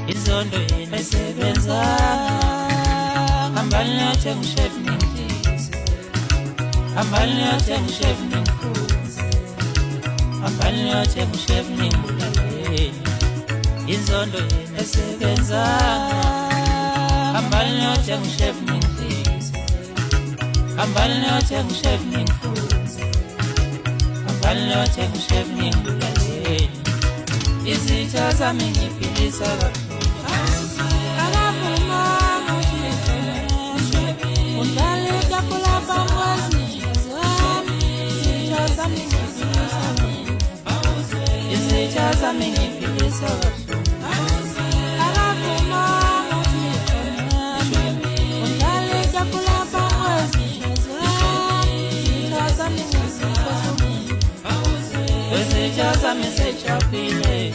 izondo yena isebenza hambani niyothenga ushevu ningidlize hambani niyothenga ushevu ningiphuze hambani niyothenga ushevu ningibulaleni izondo yena isebenza hambani niyothenga ushevu ningidlize hambani niyothenga ushevu ningiphuze hambani niyothenga ushevu ningibulaleni izitha zami ngiphilisa kabuhlungu izitha zami ngiphilisa kabuhlungu izitha zami sejabulile